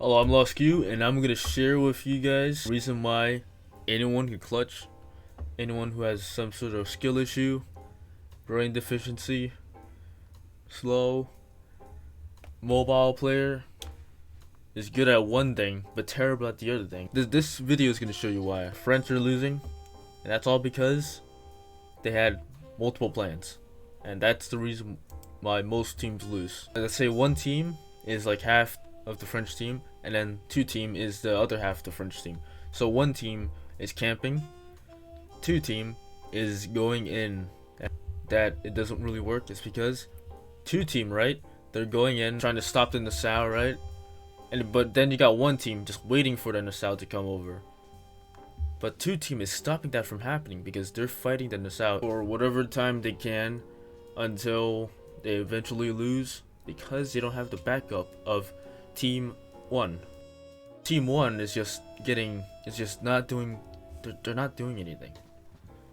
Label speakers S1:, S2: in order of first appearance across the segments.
S1: Hello, I'm Lost Q, and I'm gonna share with you guys the reason why anyone can clutch, anyone who has some sort of skill issue, brain deficiency, slow, mobile player, is good at one thing but terrible at the other thing. This video is gonna show you why French are losing, and that's all because they had multiple plans, and that's the reason why most teams lose. Let's say one team is like half of the French team, and then two team is the other half of the French team. So one team is camping, two team is going in. That it doesn't really work is because two team, right, they're going in trying to stop the Nassau, right, but then you got one team just waiting for the Nassau to come over. But two team is stopping that from happening because they're fighting the Nassau for whatever time they can until they eventually lose, because they don't have the backup of Team 1. Team 1 is just not doing, they're not doing anything.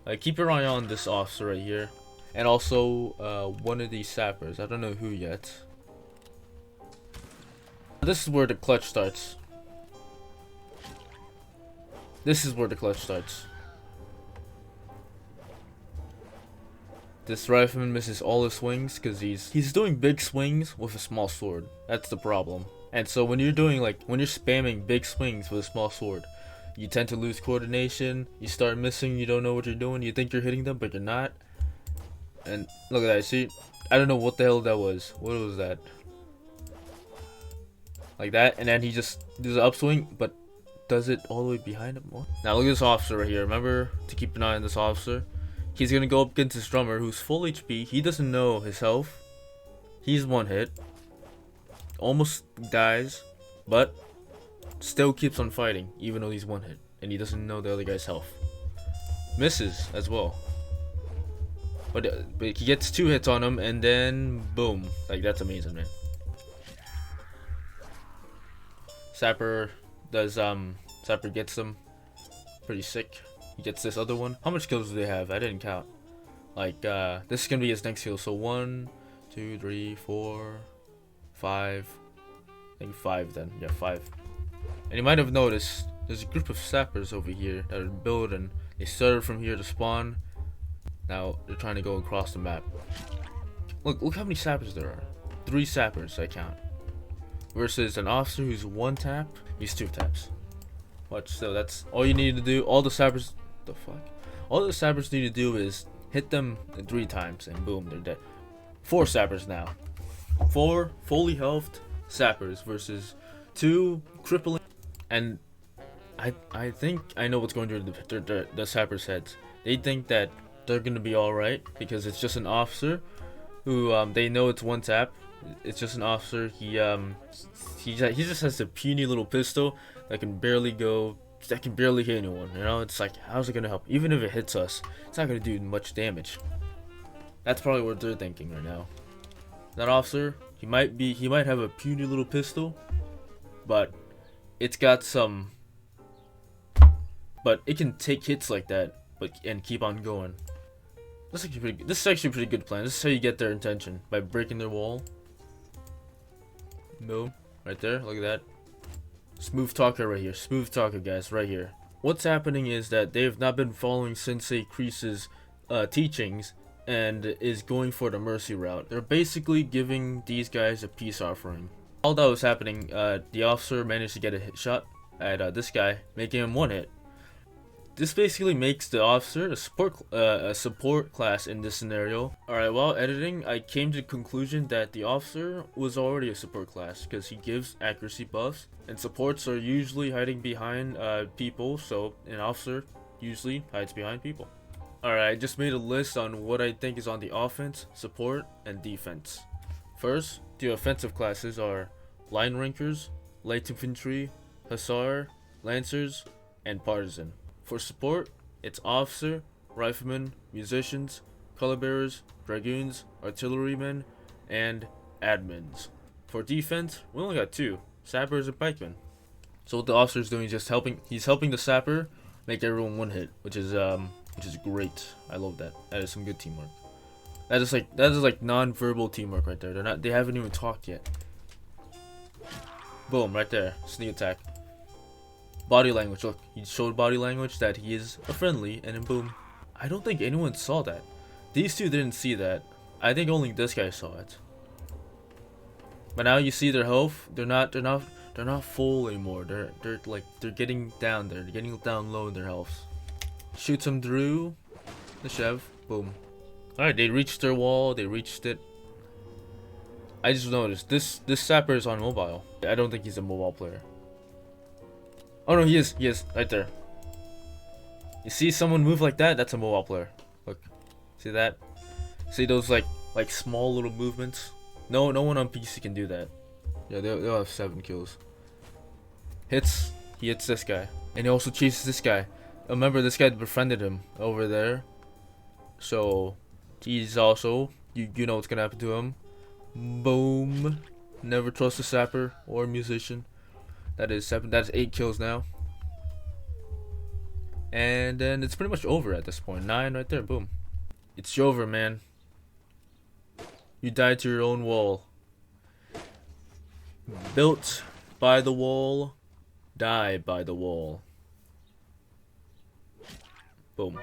S1: Like, keep your eye on this officer right here, and also one of these sappers. I don't know who yet. This is where the clutch starts. This Rifleman misses all his swings because he's doing big swings with a small sword. That's the problem. And so when you're spamming big swings with a small sword, you tend to lose coordination, you start missing, you don't know what you're doing, you think you're hitting them but you're not. And look at that, see? I don't know what the hell that was. What was that? Like that, and then he just does an upswing, but does it all the way behind him. What? Now look at this officer right here. Remember to keep an eye on this officer. He's gonna go up against his drummer who's full HP. He doesn't know his health. He's one hit. Almost dies, but still keeps on fighting even though he's one hit, and he doesn't know the other guy's health. Misses as well. But he gets 2 hits on him, and then boom. Like, that's amazing, man. Sapper gets them. Pretty sick. He gets this other one. How much kills do they have? I didn't count. Like, this is gonna be his next kill. So 1, 2, 3, 4, 5. I think 5 then. Yeah, 5. And you might have noticed there's a group of sappers over here that are building. They started from here to spawn. Now they're trying to go across the map. Look how many sappers there are. 3 sappers I count. Versus an officer who's 1 tap, he's 2 taps. Watch, so that's all you need to do. All the sappers need to do is hit them 3 times and boom, they're dead. 4 sappers now. 4 fully healthed sappers versus 2 crippling. And I think I know what's going through the sappers' heads. They think that they're gonna be alright because it's just an officer who they know it's 1 tap. It's just an officer. He just has a puny little pistol that can barely hit anyone. You know, it's like, how's it gonna help? Even if it hits us, it's not gonna do much damage. That's probably what they're thinking right now. That officer, he might have a puny little pistol, but it's got some. But it can take hits like that, and keep on going. This is actually a pretty good plan. This is how you get their attention, by breaking their wall. No, right there. Look at that. Smooth talker right here. Smooth talker, guys, right here. What's happening is that they have not been following Sensei Kreese's teachings and is going for the mercy route. They're basically giving these guys a peace offering. While that was happening, the officer managed to get a hit shot at this guy, making him 1 hit. This basically makes the officer a support class in this scenario. Alright, while editing, I came to the conclusion that the officer was already a support class because he gives accuracy buffs, and supports are usually hiding behind people, so an officer usually hides behind people. Alright, I just made a list on what I think is on the offense, support, and defense. First, the offensive classes are line rankers, light infantry, hussar, lancers, and partisan. For support, it's officer, riflemen, musicians, color bearers, dragoons, artillerymen, and admins. For defense, we only got 2, sappers and pikemen. So what the officer is doing is just helping the sapper make everyone 1 hit, which is great. I love that. That is some good teamwork. That is like non-verbal teamwork right there. They haven't even talked yet. Boom, right there. Sneak attack. Body language. Look, he showed body language that he is a friendly, and then boom. I don't think anyone saw that. These two didn't see that. I think only this guy saw it. But now you see their health. They're not full anymore. They're getting down there. They're getting down low in their health. Shoots him through the Chev. Boom. Alright, they reached their wall. They reached it. I just noticed this Sapper is on mobile. I don't think he's a mobile player. Oh no, he is right there. You see someone move like that? That's a mobile player. Look, see that? See those like small little movements? No one on PC can do that. Yeah, they'll have 7 kills. He hits this guy, and he also chases this guy. Remember, this guy befriended him over there, so he's also you know what's gonna happen to him. Boom. Never trust a sapper or musician. That is 7. That's 8 kills now. And then it's pretty much over at this point. 9 right there. Boom. It's over, man. You died to your own wall. Built by the wall. Die by the wall. Boom.